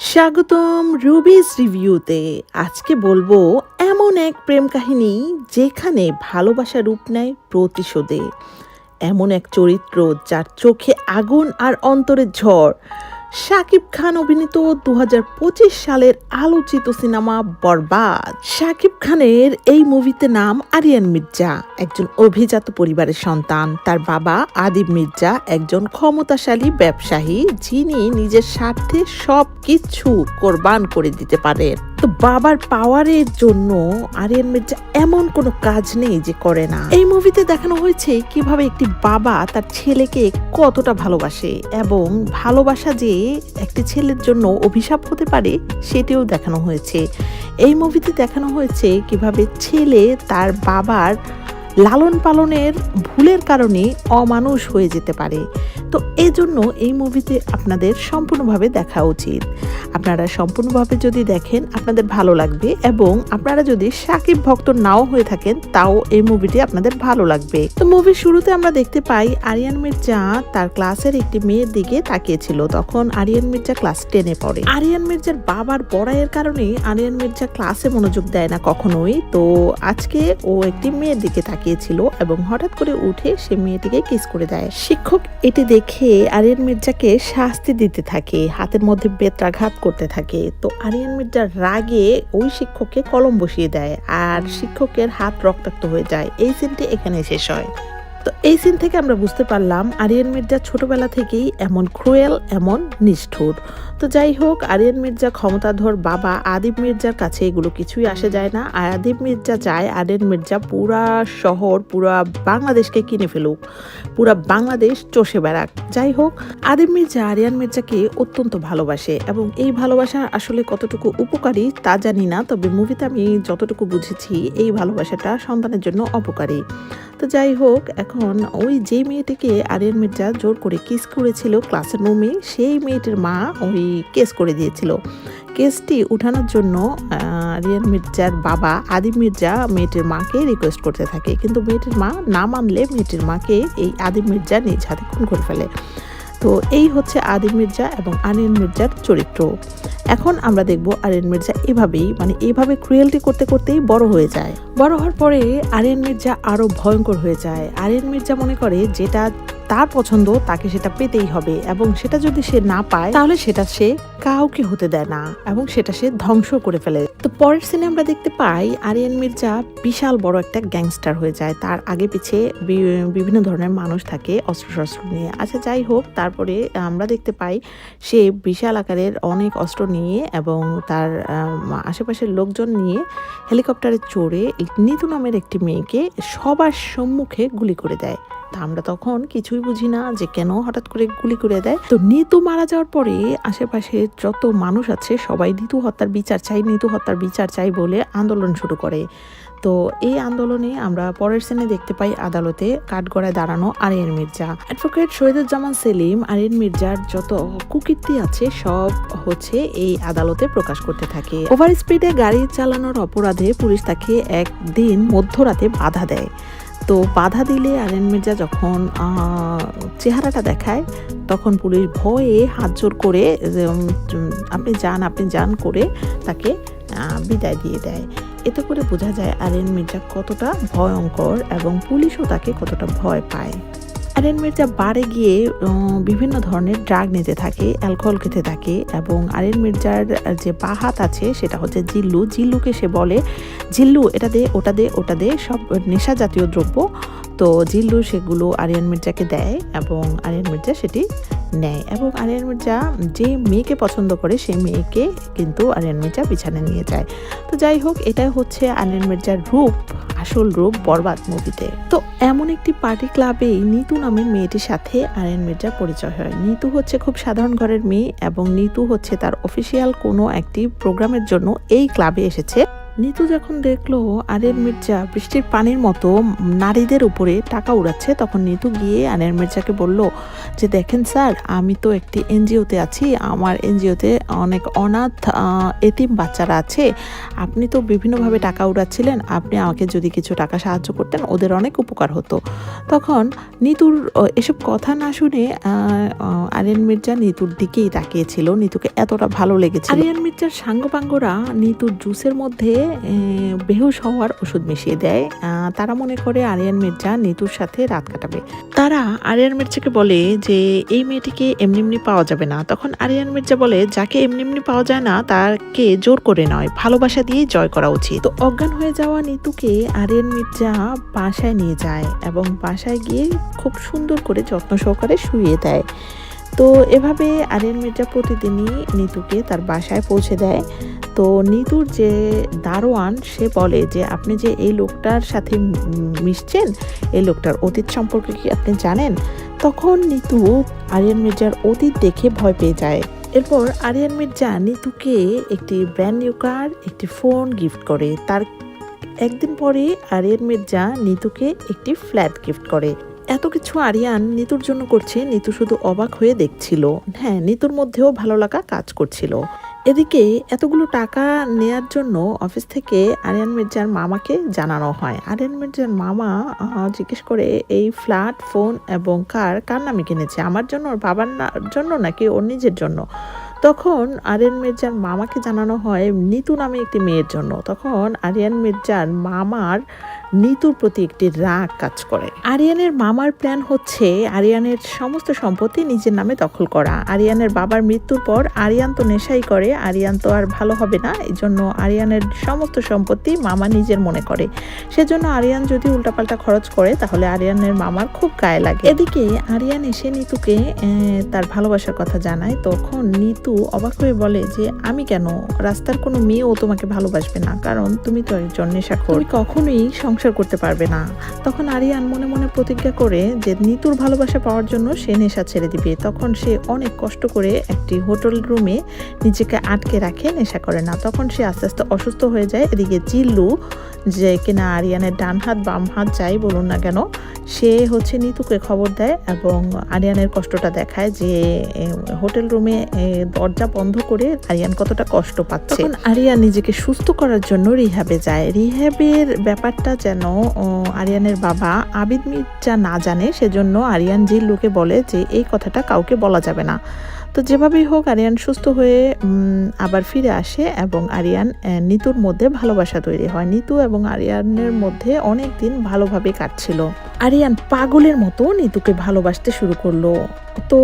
স্বাগতম রুবিস রিভিউতে। আজকে বলবো এমন এক প্রেম কাহিনী যেখানে ভালোবাসা রূপ নেয় প্রতিশোধে। এমন এক চরিত্র যার চোখে আগুন আর অন্তরে ঝড়। শাকিব খান অভিনীত 2025 সালের আলোচিত সিনেমা বরবাদ। শাকিব খানের এই মুভিতে নাম আরিয়ান মির্জা, একজন অভিজাত পরিবারের সন্তান। তার বাবা আদিব মির্জা একজন ক্ষমতাশালী ব্যবসায়ী, যিনি নিজের স্বার্থে সব কিছু কোরবান করে দিতে পারেন। তো বাবার পাওয়ারের জন্য আরিয়ান মির্জা এমন কোনো কাজ নেই যে করে না। এই মুভিতে দেখানো হয়েছে কিভাবে একটি বাবা তার ছেলেকে কতটা ভালোবাসে, এবং ভালোবাসা যে একটি ছেলের জন্য অভিশাপ হতে পারে সেটিও দেখানো হয়েছে। এই মুভিতে দেখানো হয়েছে কিভাবে ছেলে তার বাবার লালন পালনের ভুলের কারণে অমানুষ হয়ে যেতে পারে। তো এজন্য এই মুভিতে আপনাদের সম্পূর্ণভাবে দেখা উচিত। আপনারা সম্পূর্ণভাবে যদি দেখেন আপনাদের ভালো লাগবে, এবং আপনারা যদি শাকিব ভক্ত নাও হয়ে থাকেন তাও এই মুভিটি আপনাদের ভালো লাগবে। তো মুভির শুরুতে আমরা দেখতে পাই আরিয়ান মির্জা তার ক্লাসের একটি মেয়ের দিকে তাকিয়েছিল। তখন আরিয়ান মির্জা ক্লাস 10-এ পড়ে। আরিয়ান মির্জার বাবার বড়াইয়ের কারণে আরিয়ান মির্জা ক্লাসে মনোযোগ দেয় না কখনোই। তো আজকে ও একটি মেয়ের দিকে তাকিয়েছিল এবং হঠাৎ করে উঠে সে মেয়েটিকে কিস করে দেয়। শিক্ষক এটি দেখে আরিয়ান মির্জাকে শাস্তি দিতে থাকে, হাতের মধ্যে বেত্রাঘাত করতে থাকে। তো আরিয়ান মির্জার রাগে ওই শিক্ষককে কলম বসিয়ে দেয়, আর শিক্ষকের হাত রক্তাক্ত হয়ে যায়। এই সিনটি এখানে শেষ হয়। তো এই সিন থেকে আমরা বুঝতে পারলাম আরিয়ান মির্জা ছোটবেলা থেকেই এমন ক্রুয়েল, এমন নিষ্ঠুর। তো যাই হোক, আরিয়ান মির্জা ক্ষমতাধর বাবা আদিব মির্জার কাছে এগুলো কিছুই আসে যায় না। আর আদিব মির্জা চায় আরিয়ান মির্জা পুরা শহর, পুরা বাংলাদেশকে কিনে ফেলুক, পুরা বাংলাদেশ চষে বেড়াক। যাই হোক, আদিব মির্জা আরিয়ান মির্জাকে অত্যন্ত ভালোবাসে, এবং এই ভালোবাসা আসলে কতটুকু উপকারী তা জানি না, তবে মুভিতে আমি যতটুকু বুঝেছি এই ভালোবাসাটা সন্তানের জন্য অপকারী। তো যাই হোক, এখন ওই যে মেয়েটিকে আরিয়ান মির্জা জোর করে কিস করেছিল ক্লাসের রুমে, সেই মেয়েটির মা ওই কেস করে দিয়েছিল। কেসটি উঠানোর জন্য আরিয়ান মির্জার বাবা আদিব মির্জা মেয়েটির মাকে রিকোয়েস্ট করতে থাকে, কিন্তু মেয়েটির মা না মানলে মেয়েটির মাকে এই আদিব মির্জা নিজ হাতে খুন করে ফেলে। তো এই হচ্ছে আদিব মির্জা এবং আরিয়ান মির্জার চরিত্র। এখন আমরা দেখব আরিয়ান মির্জা এইভাবে ক্রুয়েলটি করতে করতেই বড় হয়ে যায়। বড় হওয়ার পরে আরিয়ান মির্জা আরো ভয়ঙ্কর হয়ে যায়। আরিয়ান মির্জা মনে করে যেটা তার পছন্দ তাকে সেটা পেতেই হবে, এবং সেটা যদি সে না পায় তাহলে সেটা সে কাউকে হতে দেয় না, এবং সেটা সে ধ্বংস করে ফেলে। তো পরের সিনে আমরা দেখতে পাই আরিয়ান মির্জা বিশাল বড় একটা গ্যাংস্টার হয়ে যায়। তার আগে পিছে বিভিন্ন ধরনের মানুষ থাকে অস্ত্রশস্ত্র নিয়ে। আচ্ছা, যাই হোক, তারপরে আমরা দেখতে পাই সে বিশাল আকারের অনেক অস্ত্র নিয়ে এবং তার আশেপাশের লোকজন নিয়ে হেলিকপ্টারে চড়ে নিতু নামের একটি মেয়েকে সবার সম্মুখে গুলি করে দেয়। তা আমরা তখন কিছুই বুঝি না যে কেন হঠাৎ করে গুলি করে দেয়। তো নিতু মারা যাওয়ার পরে আশেপাশে যত মানুষ আছে সবাই নিতু হত্যার বিচার চাই বলে আন্দোলন শুরু করে। তো এই আন্দোলনে আমরা পরের সিনে দেখতে পাই আদালতে কাঠগড়ায় দাঁড়ানো আরিয়ান মির্জা। অ্যাডভোকেট শহীদুজ্জামান সেলিম আরিয়ান মির্জার যত কুকীর্তি আছে সব হচ্ছে এই আদালতে প্রকাশ করতে থাকে। ওভার স্পিডে গাড়ি চালানোর অপরাধে পুলিশ তাকে একদিন মধ্যরাতে বাধা দেয়। তো বাধা দিলে আরিয়ান মির্জা যখন চেহারাটা দেখায় তখন পুলিশ ভয়ে হাত জোর করে আপনি যান করে তাকে বিদায় দিয়ে দেয়। এতে করে বোঝা যায় আরিয়ান মির্জা কতটা ভয়ঙ্কর, এবং পুলিশও তাকে কতটা ভয় পায়। আরিয়ান মির্জা বারে গিয়ে বিভিন্ন ধরনের ড্রাগ নিতে থাকে, অ্যালকোহল খেতে থাকে, এবং আরিয়ান মির্জার যে বা হাত আছে সেটা হচ্ছে জিল্লুকে সে বলে, জিল্লু ওটা দে সব নেশা জাতীয় দ্রব্য। তো জিল্লু সেগুলো আরিয়ান মির্জাকে দেয় এবং আরিয়ান মির্জা সেটি নেয়, এবং আরিয়ান মির্জা যে মেয়েকে পছন্দ করে সেই মেয়েকে কিন্তু আরিয়ান মির্জা পিছনে নিয়ে যায়। তো যাই হোক, এটাই হচ্ছে আরিয়ান মির্জার আসল রূপ বরবাদ মুভিতে। তো এমন একটি পার্টি ক্লাবে নিতু নামের মেয়েটির সাথে আরিয়ান মির্জার পরিচয় হয়। নিতু হচ্ছে খুব সাধারণ ঘরের মেয়ে, এবং নিতু হচ্ছে তার অফিসিয়াল কোনো একটি প্রোগ্রামের জন্য এই ক্লাবে এসেছে। নিতু যখন দেখলো আরিয়ান মির্জা বৃষ্টির পানির মতো নারীদের উপরে টাকা উড়াচ্ছে, তখন নিতু গিয়ে আরিয়ান মির্জাকে বলল যে দেখেন স্যার, আমি তো একটি এনজিওতে আছি, আমার এনজিওতে অনেক অনাথ এতিম বাচ্চারা আছে, আপনি তো বিভিন্নভাবে টাকা উড়াচ্ছিলেন, আপনি আমাকে যদি কিছু টাকা সাহায্য করতেন ওদের অনেক উপকার হতো। তখন নিতুর এসব কথা না শুনে আরিয়ান মির্জা নিতুর দিকেই তাকিয়েছিল, নিতুকে এতটা ভালো লেগেছিল। আরিয়ান মির্জার সাঙ্গপাঙ্গরা নিতুর জুসের মধ্যে বেহুশ হওয়ার ওষুধ মিশিয়ে দেয়। তারা মনে করে আরিয়ান মির্জা নিতুর সাথে রাত কাটাবে। তারা আরিয়ান মির্জাকে বলে যে এই মেয়েটিকে এমনি এমনি পাওয়া যাবে না। তখন আরিয়ান মির্জা বলে যাকে এমনি এমনি পাওয়া যায় না তাকে জোর করে নয়, ভালোবাসা দিয়ে জয় করা উচিত। তো অজ্ঞান হয়ে যাওয়া নিতুকে আরিয়ান মির্জা বাসায় নিয়ে যায় এবং বাসায় গিয়ে খুব সুন্দর করে যত্ন সহকারে শুইয়ে দেয়। তো এভাবে আরিয়ান মির্জা প্রতিদিনই নিতুকে তার বাসায় পৌঁছে দেয়। তো নিতুর যে দারোয়ান সে বলে যে আপনি যে এই লোকটার সাথে মিশছেন, এই লোকটার অতীত সম্পর্কে কি আপনি জানেন? তখন নিতু আরিয়ান মির্জার অতীত দেখে ভয় পেয়ে যায়। এরপর আরিয়ান মির্জা নিতুকে একটি ব্র্যান্ড নিউ কার, একটি ফোন গিফট করে। তার একদিন পরে আরিয়ান মির্জা নিতুকে একটি ফ্ল্যাট গিফট করে। এত কিছু আরিয়ান নিতুর জন্য করছে, নিতু শুধু অবাক হয়ে দেখছিল। হ্যাঁ, নিতুর মধ্যেও ভালো লাগা কাজ করছিল। এদিকে এতগুলো টাকা নেয়ার জন্য অফিস থেকে আরিয়ান মির্জার মামাকে জানানো হয়। আরিয়ান মির্জার মামা জিজ্ঞেস করে এই ফ্ল্যাট, ফোন এবং কার কার নামে কিনেছে, আমার জন্য, ওর বাবার জন্য নাকি ওর নিজের জন্য? তখন আরিয়ান মির্জার মামাকে জানানো হয় নিতু নামে একটি মেয়ের জন্য। তখন আরিয়ান মির্জার মামার নিতুর প্রতি একটি রাগ কাজ করে। আরিয়ানের মামার প্ল্যান হচ্ছে আরিয়ানের সমস্ত সম্পত্তি নিজের নামে দখল করা। আরিয়ানের বাবার মৃত্যুর পর আরিয়ান তো নেশাই করে, আরিয়ান তো আর ভালো হবে না, এই জন্য আরিয়ানের সমস্ত সম্পত্তি মামা নিজের মনে করে। সেজন্য আরিয়ান যদি উল্টাপাল্টা খরচ করে তাহলে আরিয়ানের মামার খুব গায়ে লাগে। এদিকে আরিয়ান এসে নিতুকে তার ভালোবাসার কথা জানায়। তখন নিতু অবাক হয়ে বলে যে আমি কেন, রাস্তার কোনো মেয়েও তোমাকে ভালোবাসবে না, কারণ তুমি তো একজন নেশাখোর, তুমি কখনোই সংসার করতে পারবে না। তখন আরিয়ান মনে মনে প্রতিজ্ঞা করে যে নিতুর ভালোবাসা পাওয়ার জন্য সে নেশা ছেড়ে দিবে। তখন সে অনেক কষ্ট করে একটি হোটেল রুমে নিজেকে আটকে রাখে, নেশা করে না। তখন সে আস্তে আস্তে অসুস্থ হয়ে যায়। এদিকে জিল্লু, যে কিনা আরিয়ানের ডান হাত বাম হাত যাই বলুন না কেন, সে হচ্ছে নিতুকে খবর দেয় এবং আরিয়ানের কষ্টটা দেখায় যে হোটেল রুমে দরজা বন্ধ করে আরিয়ান কতটা কষ্ট পাচ্ছে। তখন আরিয়ান নিজেকে সুস্থ করার জন্য রিহ্যাবে যায়। রিহ্যাবের ব্যাপারটা যেন আরিয়ানের বাবা আবিদ মির্জা না জানে, সেজন্য আরিয়ান জিল্লুকে বলে যে এই কথাটা কাউকে বলা যাবে না। তো যেভাবেই হোক আরিয়ান সুস্থ হয়ে আবার ফিরে আসে এবং আরিয়ান নিতুর মধ্যে ভালোবাসা তৈরি হয়। নিতু এবং আরিয়ানের মধ্যে অনেক দিন ভালোভাবে কাটছিল। আরিয়ান পাগলের মতো নিতুকে ভালোবাসতে শুরু করলো। তো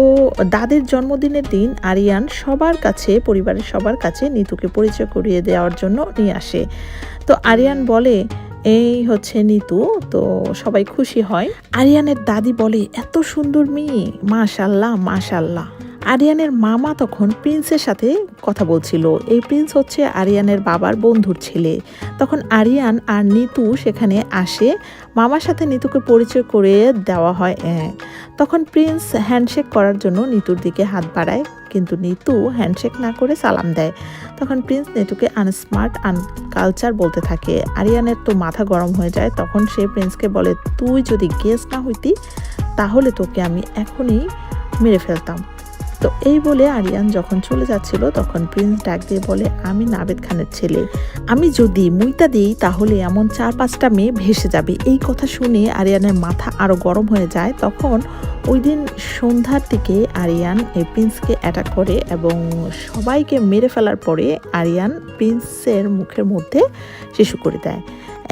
দাদির জন্মদিনের দিন আরিয়ান সবার কাছে, পরিবারের সবার কাছে নিতুকে পরিচয় করিয়ে দেওয়ার জন্য নিয়ে আসে। তো আরিয়ান বলে এই হচ্ছে নিতু। তো সবাই খুশি হয়। আরিয়ানের দাদি বলে এত সুন্দর মেয়ে, মাশাল্লাহ মাশাল্লাহ। আরিয়ানের মামা তখন প্রিন্সের সাথে কথা বলছিল। এই প্রিন্স হচ্ছে আরিয়ানের বাবার বন্ধুর ছেলে। তখন আরিয়ান আর নিতু সেখানে আসে, মামার সাথে নিতুকে পরিচয় করে দেওয়া হয়। তখন প্রিন্স হ্যান্ডশেক করার জন্য নিতুর দিকে হাত বাড়ায়, কিন্তু নিতু হ্যান্ডশেক না করে সালাম দেয়। তখন প্রিন্স নিতুকে আনস্মার্ট, আনকালচার বলতে থাকে। আরিয়ানের তো মাথা গরম হয়ে যায়। তখন সে প্রিন্সকে বলে তুই যদি গেস্ট না হইতি তাহলে তোকে আমি এখনই মেরে ফেলতাম। তো এই বলে আরিয়ান যখন চলে যাচ্ছিল তখন প্রিন্স ডাক দিয়ে বলে আমি নাবেদ খানের ছেলে, আমি যদি মুইতা দিই তাহলে এমন 4-5টা মেয়ে ভেসে যাবে। এই কথা শুনে আরিয়ানের মাথা আরো গরম হয়ে যায়। তখন ওই দিন সন্ধ্যার দিকে আরিয়ান এই প্রিন্সকে অ্যাটাক করে এবং সবাইকে মেরে ফেলার পরে আরিয়ান প্রিন্সের মুখের মধ্যে শিশু করে দেয়।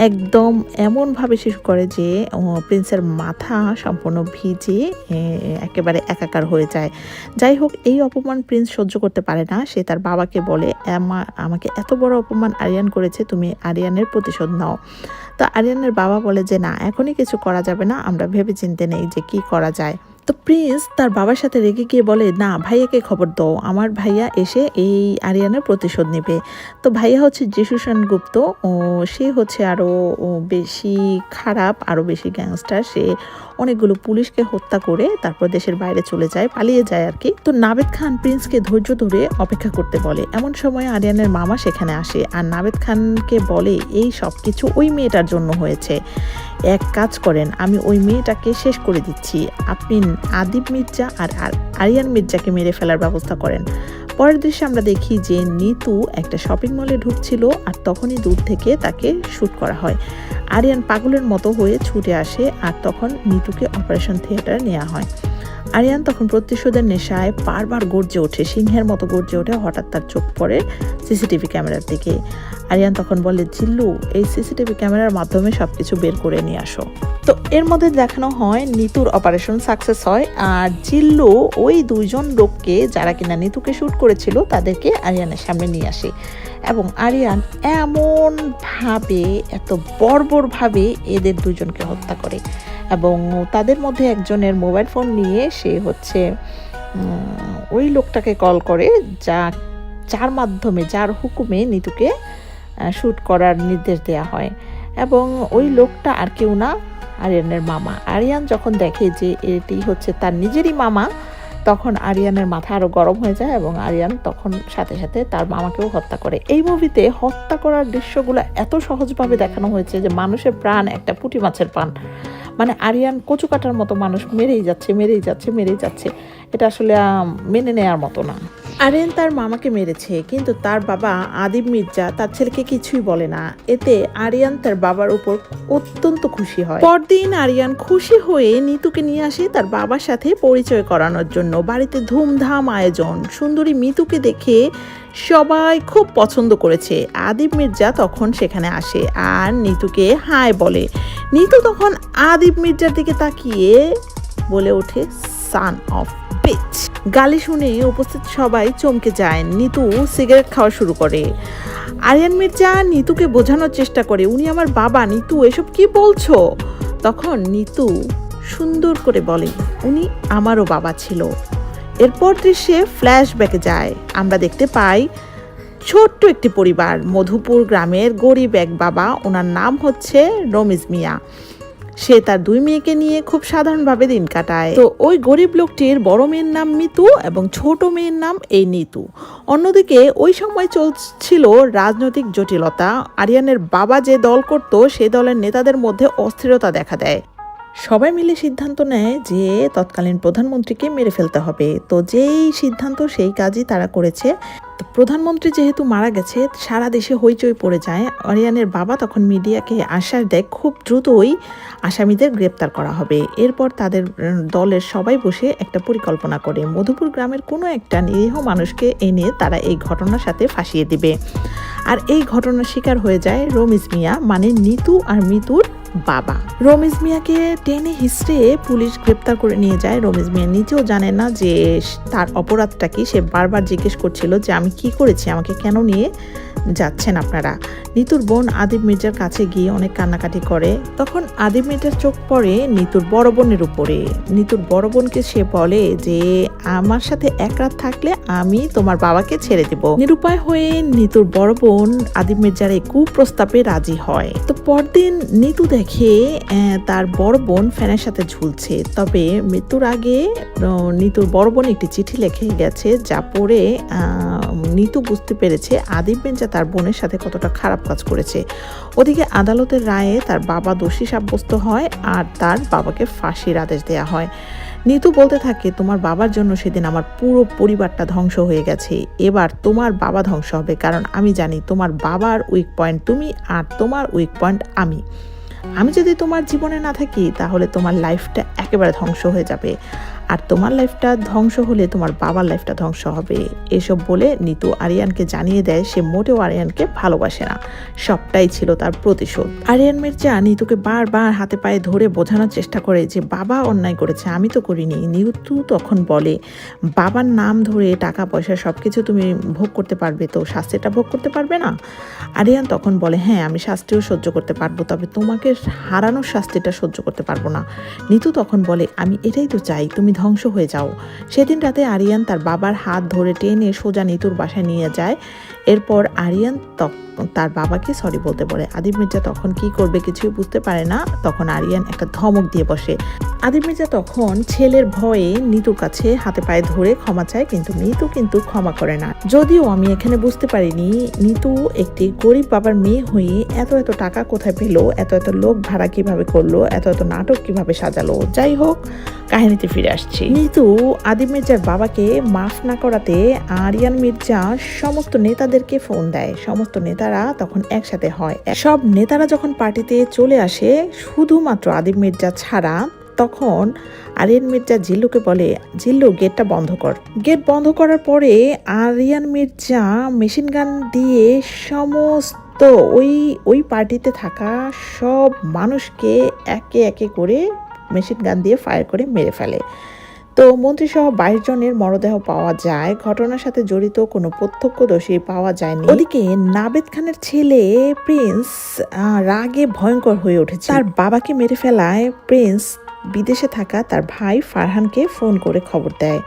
একদম এমনভাবে শিশু করে যে প্রিন্সের মাথা সম্পূর্ণ ভিজে একেবারে একাকার হয়ে যায়। যাই হোক, এই অপমান প্রিন্স সহ্য করতে পারে না। সে তার বাবাকে বলে আমাকে এত বড় অপমান আরিয়ান করেছে, তুমি আরিয়ানের প্রতিশোধ নাও। তো আরিয়ানের বাবা বলে যে না, এখনই কিছু করা যাবে না, আমরা ভেবে চিন্তে নেই যে কি করা যায়। তো প্রিন্স তার বাবার সাথে রেগে গিয়ে বলে, না ভাইয়াকে খবর দাও, আমার ভাইয়া এসে এই আরিয়ানের প্রতিশোধ নেবে। তো ভাইয়া হচ্ছে যিশু সেনগুপ্ত, ও সে হচ্ছে আরও বেশি খারাপ, আরও বেশি গ্যাংস্টার। সে অনেকগুলো পুলিশকে হত্যা করে তারপর দেশের বাইরে চলে যায়, পালিয়ে যায় আর কি। তো নাবেদ খান প্রিন্সকে ধৈর্য ধরে অপেক্ষা করতে বলে। এমন সময় আরিয়ানের মামা সেখানে আসে আর নাবেদ খানকে বলে এই সব কিছু ওই মেয়েটার জন্য হয়েছে। এক কাজ করেন, আমি ওই মেয়েটাকে শেষ করে দিচ্ছি, আপনি আদিব মির্জা আর আরিয়ান মির্জাকে মেরে ফেলার ব্যবস্থা করেন। পরের দৃশ্যে আমরা দেখি যে নিতু একটা শপিং মলে ঢুকছিল আর তখনই দূর থেকে তাকে শ্যুট করা হয়। আরিয়ান পাগলের মতো হয়ে ছুটে আসে আর তখন নিতুকে অপারেশন থিয়েটারে নেওয়া হয়। আরিয়ান তখন প্রতিশোধের নেশায় বারবার গর্জে ওঠে, সিংহের মতো গর্জে ওঠে। হঠাৎ তার চোখ পড়ে সিসিটিভি ক্যামেরার দিকে। আরিয়ান তখন বলে, জিল্লু এই সিসিটিভি ক্যামেরার মাধ্যমে সবকিছু বের করে নিয়ে আসো। তো এর মধ্যে দেখানো হয় নিতুর অপারেশন সাকসেস হয় আর জিল্লু ওই দুইজন লোককে যারা কিনা নিতুকে শ্যুট করেছিল তাদেরকে আরিয়ানের সামনে নিয়ে আসে এবং আরিয়ান এমনভাবে এত বর্বরভাবে এদের দুজনকে হত্যা করে এবং তাদের মধ্যে একজনের মোবাইল ফোন নিয়ে সে হচ্ছে ওই লোকটাকে কল করে যার মাধ্যমে যার হুকুমে নিতুকে শ্যুট করার নির্দেশ দেওয়া হয় এবং ওই লোকটা আর কেউ না, আরিয়ানের মামা। আরিয়ান যখন দেখে যে এটি হচ্ছে তার নিজেরই মামা, তখন আরিয়ানের মাথা আরও গরম হয়ে যায় এবং আরিয়ান তখন সাথে সাথে তার মামাকেও হত্যা করে। এই মুভিতে হত্যা করার দৃশ্যগুলো এত সহজভাবে দেখানো হয়েছে যে মানুষের প্রাণ একটা পুঁটি মাছের প্রাণ। মানে আরিয়ান কচু কাটার মতো মানুষ মেরেই যাচ্ছে। এটা আসলে মেনে নেওয়ার মতো না। আরিয়ান তার মামাকে মেরেছে কিন্তু তার বাবা আদিব মির্জা তার ছেলেকে কিছুই বলে না। এতে আরিয়ান তার বাবার উপর অত্যন্ত খুশি হয়। পরদিন আরিয়ান খুশি হয়ে নিতুকে নিয়ে আসে তার বাবার সাথে পরিচয় করানোর জন্য। বাড়িতে ধুমধাম আয়োজন। সুন্দরী মিতুকে দেখে সবাই খুব পছন্দ করেছে। আদিব মির্জা তখন সেখানে আসে আর নিতুকে হাই বলে। নিতু তখন আদিব মির্জার দিকে তাকিয়ে বলে ওঠে, সান অফ বিচ। গালি শুনে উপস্থিত সবাই চমকে যায়। নিতু সিগারেট খাওয়া শুরু করে। আরিয়ান মির্জা নিতুকে বোঝানোর চেষ্টা করে, উনি আমার বাবা। নিতু এসব কি বলছো? তখন নিতু সুন্দর করে বলে, উনি আমারও বাবা ছিল। এরপর দৃশ্যে ফ্ল্যাশব্যাকে যায়। আমরা দেখতে পাই ছোট্ট একটি পরিবার, মধুপুর গ্রামের গরিব এক বাবা, ওনার নাম হচ্ছে রমিজ মিয়া। সে তার দুই মেয়েকে নিয়ে খুব সাধারণভাবে দিন কাটায়। তো ওই গরিব লোকটির বড় মেয়ের নাম মিতু এবং ছোট মেয়ের নাম এই নিতু। অন্যদিকে ওই সময় চলছিল রাজনৈতিক জটিলতা। আরিয়ানের বাবা যে দল করত সেই দলের নেতাদের মধ্যে অস্থিরতা দেখা দেয়। সবাই মিলে সিদ্ধান্ত নেয় যে তৎকালীন প্রধানমন্ত্রীকে মেরে ফেলতে হবে। তো যেই সিদ্ধান্ত সেই কাজই তারা করেছে। তো প্রধানমন্ত্রী যেহেতু মারা গেছে, সারা দেশে হইচই পড়ে যায়। আরিয়ানের বাবা তখন মিডিয়াকে আশ্বাস দেয় খুব দ্রুতই আসামিদের গ্রেপ্তার করা হবে। এরপর তাদের দলের সবাই বসে একটা পরিকল্পনা করে মধুপুর গ্রামের কোনো একটা নিরীহ মানুষকে এনে তারা এই ঘটনার সাথে ফাঁসিয়ে দিবে। আর এই ঘটনার শিকার হয়ে যায় রমিজ মিয়া, মানে নিতু আর মিতুর বাবা। রমিজ মিয়াকে টেনে হিস্ট্রে পুলিশ গ্রেপ্তার করে নিয়ে যায়। রমিজ মিয়া নিজেও জানে না যে তার অপরাধটা কি। সে বারবার জিজ্ঞেস করছিল যে আমি কি করেছি, আমাকে কেন নিয়ে যাচ্ছেন আপনারা। নিতুর বোন আদিব মির্জার কাছে গিয়ে অনেক কান্নাকাটি করে। তখন আদিব মির্জার চোখ পড়ে নিতুর বড় বোনের উপরে। নিতুর বড় বোনকে সে বলে যে আমার সাথে এক রাত থাকলে আমি তোমার বাবাকে ছেড়ে দেব। নিরুপায় হয়ে নিতুর বড় বোন আদিব মির্জার এই কুপ্রস্তাবে রাজি হয়। তো পরদিন নিতু দেখে তার বড় বোন ফ্যানের সাথে ঝুলছে। তবে মৃত্যুর আগে নিতুর বড় বোন একটি চিঠি লিখে গেছে, যা পড়ে নিতু বুঝতে পেরেছে আদিব মির্জা তার বোনের সাথে কতটা খারাপ কাজ করেছে। ওদিকে আদালতের রায়ে তার বাবা দোষী সাব্যস্ত হয় আর তার বাবাকে ফাঁসির আদেশ দেয়া হয়। নিতু বলতে থাকে, তোমার বাবার জন্য সেদিন আমার পুরো পরিবারটা ধ্বংস হয়ে গেছে, এবার তোমার বাবা ধ্বংস হবে, কারণ আমি জানি তোমার বাবার উইক পয়েন্ট তুমি আর তোমার উইক পয়েন্ট আমি। আমি যদি তোমার জীবনে না থাকি তাহলে তোমার লাইফটা একেবারে ধ্বংস হয়ে যাবে, আর তোমার লাইফটা ধ্বংস হলে তোমার বাবার লাইফটা ধ্বংস হবে। এসব বলে নিতু আরিয়ানকে জানিয়ে দেয় সে মোটেও আরিয়ানকে ভালোবাসে না, সবটাই ছিল তার প্রতিশোধ। আরিয়ান মির্জা নিতুকে বারবার হাতে পায়ে ধরে বোঝানোর চেষ্টা করে যে বাবা অন্যায় করেছে, আমি তো করিনি। নিতু তখন বলে, বাবার নাম ধরে টাকা পয়সা সবকিছু তুমি ভোগ করতে পারবে, তো শাস্তিটা ভোগ করতে পারবে না? আরিয়ান তখন বলে, হ্যাঁ আমি শাস্তিও সহ্য করতে পারবো, তবে তোমাকে হারানোর শাস্তিটা সহ্য করতে পারবো না। নিতু তখন বলে, আমি এটাই তো চাই, তুমি ধ্বংস হয়ে যাও। সেদিন রাতে আরিয়ান তার বাবার হাত ধরে টেনে সোজা নিতুর বাসায় নিয়ে যায়। এরপর আরিয়ান তার বাবাকে সরি বলতে বলে। আদিব মির্জা তখন কি করবে কিছুই বুঝতে পারে না। তখন আরিয়ান একটা ধমক দিয়ে বসে। আদিব মির্জা তখন ছেলের ভয়ে নিতুর কাছে হাতে পায়ে ধরে ক্ষমা চায়, কিন্তু নিতু কিন্তু ক্ষমা করে না। যদিও আমি এখানে বুঝতে পারিনি নিতু একটি গরিব বাবার মেয়ে হয়ে এত এত টাকা কোথায় পেলো, এত এত লোক ভাড়া কিভাবে করলো, এত এত নাটক কিভাবে সাজালো। যাই হোক, কাহিনীতে ফিরে আসছি। নিতু আদিব মির্জার বাবাকে মাফ না করাতে আরিয়ান মির্জা সমস্ত নেতাদেরকে ফোন দেয়। সমস্ত নেতারা তখন একসাথে হয়। সব নেতারা যখন পার্টিতে চলে আসে, শুধুমাত্র আদিব মির্জা ছাড়া, তখন আরিয়ান মির্জা জিল্লুকে বলে, জিল্লু গেটটা বন্ধ কর। গেট বন্ধ করার পরে আরিয়ান মির্জা মেশিন গান দিয়ে সমস্ত ওই পার্টিতে থাকা সব মানুষকে একে একে করে মেশিন গান দিয়ে ফায়ার করে মেরে ফেলে। তো মন্ত্রীসহ 22 জনের মরদেহ পাওয়া যায়। ঘটনার সাথে জড়িত কোনো প্রত্যক্ষদর্শী পাওয়া যায়নি। ওদিকে নাবেদ খানের ছেলে প্রিন্স রাগে ভয়ঙ্কর হয়ে উঠেছে। তার বাবাকে মেরে ফেলায় প্রিন্স বিদেশে থাকা তার ভাই ফারহানকে ফোন করে খবর দেয়।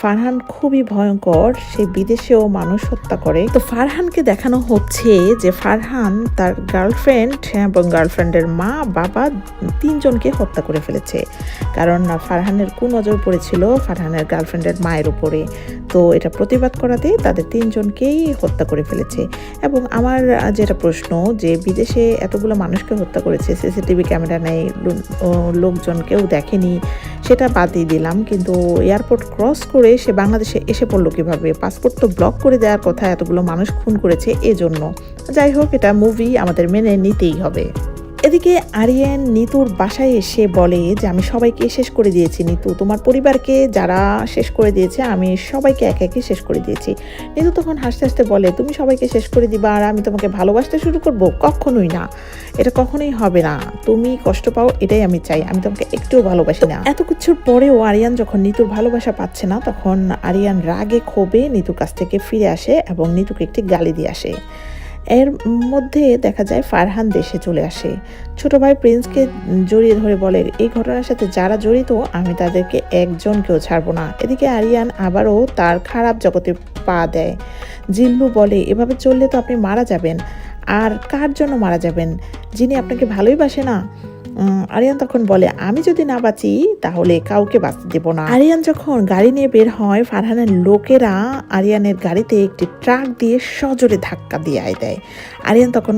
ফারহান খুবই ভয়ঙ্কর, সে বিদেশেও মানুষ হত্যা করে। তো ফারহানকে দেখানো হচ্ছে যে ফারহান তার গার্লফ্রেন্ড এবং গার্লফ্রেন্ডের মা বাবা 3 জনকে হত্যা করে ফেলেছে। কারণ ফারহানের কুনজর পড়েছিল ফারহানের গার্লফ্রেন্ডের মায়ের উপরে। তো এটা প্রতিবাদ করাতে তাদের 3 জনকেই হত্যা করে ফেলেছে। এবং আমার যেটা প্রশ্ন, যে বিদেশে এতগুলো মানুষকে হত্যা করেছে, সিসিটিভি ক্যামেরা নেই, লোকজন কেউ দেখেনি, সেটা বাদই দিলাম, কিন্তু এয়ারপোর্ট ক্রস করে সে বাংলাদেশে এসে পড়লো কিভাবে? পাসপোর্ট তো ব্লক করে দেওয়ার কথা, এতগুলো মানুষ খুন করেছে এজন্য। যাই হোক, এটা মুভি, আমাদের মেনে নিতেই হবে। এদিকে আরিয়ান নিতুর বাসায় এসে বলে যে আমি সবাইকে শেষ করে দিয়েছি নিতু, তোমার পরিবারকে যারা শেষ করে দিয়েছে আমি সবাইকে একে একে শেষ করে দিয়েছি। নিতু তখন হাসতে হাসতে বলে, তুমি সবাইকে শেষ করে দিবা আর আমি তোমাকে ভালোবাসতে শুরু করব? কখনোই না, এটা কখনোই হবে না। তুমি কষ্ট পাও এটাই আমি চাই, আমি তোমাকে একটুও ভালোবাসি না। এত কিছুর পরেও আরিয়ান যখন নিতুর ভালোবাসা পাচ্ছে না, তখন আরিয়ান রাগে ক্ষোভে নিতুর কাছ থেকে ফিরে আসে এবং নিতুকে একটি গালি দিয়ে আসে। এর মধ্যে দেখা যায় ফারহান দেশে চলে আসে। ছোট ভাই প্রিন্সকে জড়িয়ে ধরে বলে, এই ঘটনার সাথে যারা জড়িত আমি তাদেরকে একজনকেও ছাড়বো না। এদিকে আরিয়ান আবারও তার খারাপ জগতে পা দেয়। জিল্লু বলে, এভাবে চললে তো আপনি মারা যাবেন। আর কার জন্য মারা যাবেন? যিনি আপনাকে ভালোই বাসে না। আরিয়ান তখন বলে, আমি যদি না বাঁচি তাহলে কাউকে বাঁচতে দেব না। আরিয়ান যখন গাড়ি নিয়ে বের হয়, ফারহানের লোকেরা আরিয়ানের গাড়িতে একটি ট্রাক দিয়ে সজোরে ধাক্কা দিয়ে দেয়। আরিয়ান তখন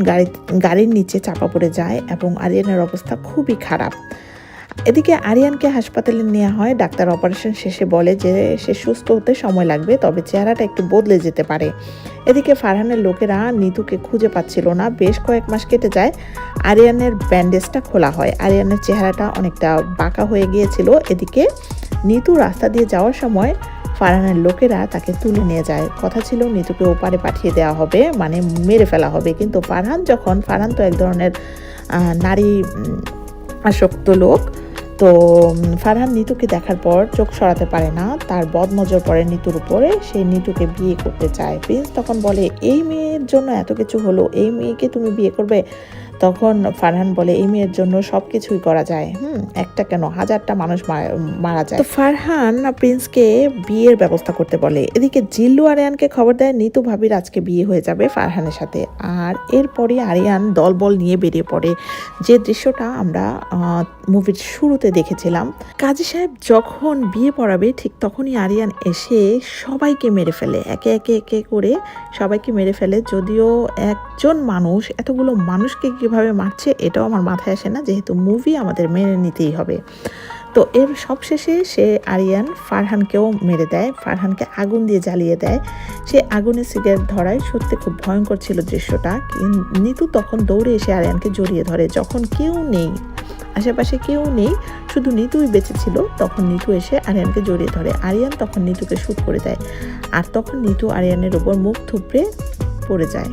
গাড়ির নিচে চাপা পড়ে যায় এবং আরিয়ানের অবস্থা খুবই খারাপ। এদিকে আরিয়ানকে হাসপাতালে নেওয়া হয়। ডাক্তার অপারেশন শেষে বলে যে সে সুস্থ হতে সময় লাগবে, তবে চেহারাটা একটু বদলে যেতে পারে। এদিকে ফারহানের লোকেরা নিতুকে খুঁজে পাচ্ছিল না। বেশ কয়েক মাস কেটে যায়। আরিয়ানের ব্যান্ডেজটা খোলা হয়। আরিয়ানের চেহারাটা অনেকটা বাঁকা হয়ে গিয়েছিল। এদিকে নিতু রাস্তা দিয়ে যাওয়ার সময় ফারহানের লোকেরা তাকে তুলে নিয়ে যায়। কথা ছিল নিতুকে ওপারে পাঠিয়ে দেওয়া হবে, মানে মেরে ফেলা হবে। কিন্তু ফারহান তো এক ধরনের নারী আসক্ত লোক। তো ফারহান নিতুকে দেখার পর চোখ সরাতে পারে না, তার বদনজর পড়ে নিতুর উপরে। সে নিতুকে বিয়ে করতে চায়। প্রিন্স তখন বলে, এই মেয়ের জন্য এত কিছু হলো, এই মেয়েকে তুমি বিয়ে করবে? তখন ফারহান বলে, এই মেয়ের জন্য সবকিছুই করা যায়, একটা কেন 1000টা মানুষ মারা যায়। তো ফারহান প্রিন্সকে বিয়ের ব্যবস্থা করতে বলে। এদিকে জিল্লু আরিয়ানকে খবর দেয় নিতু ভাবির আজকে বিয়ে হয়ে যাবে ফারহানের সাথে। আর এরপরে আরিয়ান দলবল নিয়ে বেরিয়ে পড়ে, যে দৃশ্যটা আমরা মুভির শুরুতে দেখেছিলাম। কাজী সাহেব যখন বিয়ে পড়াবে ঠিক তখনই আরিয়ান এসে সবাইকে মেরে ফেলে, একে একে করে সবাইকে মেরে ফেলে। যদিও একজন মানুষ এতগুলো মানুষকে কিভাবে মারছে এটাও আমার মাথায় আসে না, যেহেতু মুভি আমাদের মেনে নিতেই হবে। তো এর সবশেষে সে আরিয়ান ফারহানকেও মেরে দেয়, ফারহানকে আগুন দিয়ে জ্বালিয়ে দেয়। সে আগুনে সিগারেট ধরায়। সত্যি খুব ভয়ঙ্কর ছিল দৃশ্যটা। নিতু তখন দৌড়ে এসে আরিয়ানকে জড়িয়ে ধরে। যখন কেউ নেই, আশেপাশে কেউ নেই, শুধু নিতুই বেঁচে ছিল, তখন নিতু এসে আরিয়ানকে জড়িয়ে ধরে। আরিয়ান তখন নিতুকে শুট করে দেয়। আর তখন নিতু আরিয়ানের ওপর মুখ থুবড়ে পড়ে যায়।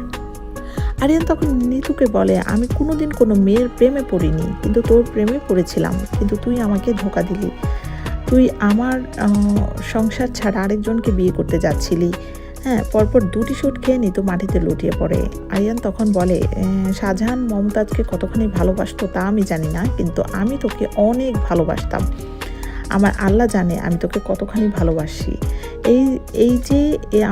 আরিয়ান তখন নিতুকে বলে, আমি কোনোদিন কোনো মেয়ের প্রেমে পড়িনি, কিন্তু তোর প্রেমে পড়েছিলাম, কিন্তু তুই আমাকে ধোঁকা দিলি। তুই আমার সংসার ছাড়া আরেকজনকে বিয়ে করতে যাচ্ছিলি। পরপর 2টি শুট খেয়ে নিতু মাটিতে লুটিয়ে পড়ে। আরিয়ান তখন বলে, শাহজাহান মমতাজকে কতখানি ভালোবাসতো তা আমি জানি না, কিন্তু আমি তোকে অনেক ভালোবাসতাম। আমার আল্লাহ জানে আমি তোকে কতখানি ভালোবাসি। এই এই যে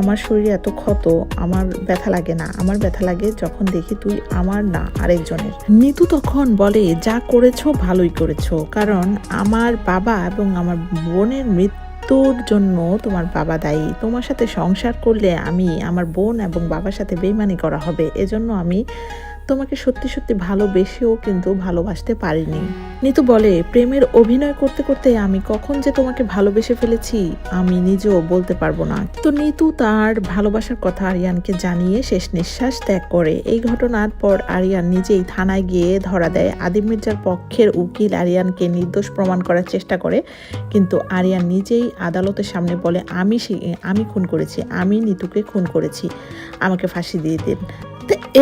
আমার শরীরে এত ক্ষত, আমার ব্যথা লাগে না, আমার ব্যথা লাগে যখন দেখি তুই আমার না আরেকজনের। নিতু তখন বলে, যা করেছো ভালোই করেছো, কারণ আমার বাবা এবং আমার বোনের মৃত্যুর জন্য তোমার বাবা দায়ী। তোমার সাথে সংসার করলে আমি আমার বোন এবং বাবার সাথে বেইমানি করা হবে, এজন্য আমি তোমাকে সত্যি সত্যি ভালোবেসেও কিন্তু ভালোবাসতে পারিনি। নিতু বলে, প্রেমের অভিনয় করতে করতে আমি কখন যে তোমাকে ভালোবেসে ফেলেছি আমি নিজেও বলতে পারবো না। তো নিতু তার ভালোবাসার কথা আরিয়ানকে জানিয়ে শেষ নিঃশ্বাস ত্যাগ করে। এই ঘটনার পর আরিয়ান নিজেই থানায় গিয়ে ধরা দেয়। আদিব মির্জার পক্ষের উকিল আরিয়ানকে নির্দোষ প্রমাণ করার চেষ্টা করে, কিন্তু আরিয়ান নিজেই আদালতের সামনে বলে, আমি খুন করেছি, আমি নিতুকে খুন করেছি, আমাকে ফাঁসি দিয়ে দিন।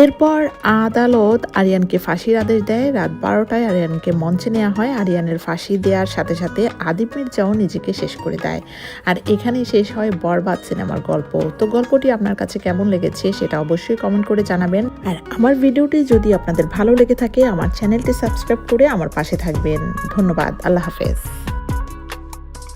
এরপর আদালত আরিয়ানকে ফাঁসির আদেশ দেয়। রাত 12টায় আরিয়ানকে মঞ্চে নেওয়া হয়। আরিয়ানের ফাঁসি দেওয়ার সাথে সাথে আদিব মির্জাও নিজেকে শেষ করে দেয়। আর এখানেই শেষ হয় বরবাদ সিনেমার গল্প। তো গল্পটি আপনার কাছে কেমন লেগেছে সেটা অবশ্যই কমেন্ট করে জানাবেন। আর আমার ভিডিওটি যদি আপনাদের ভালো লেগে থাকে আমার চ্যানেলটি সাবস্ক্রাইব করে আমার পাশে থাকবেন। ধন্যবাদ। আল্লাহ হাফেজ।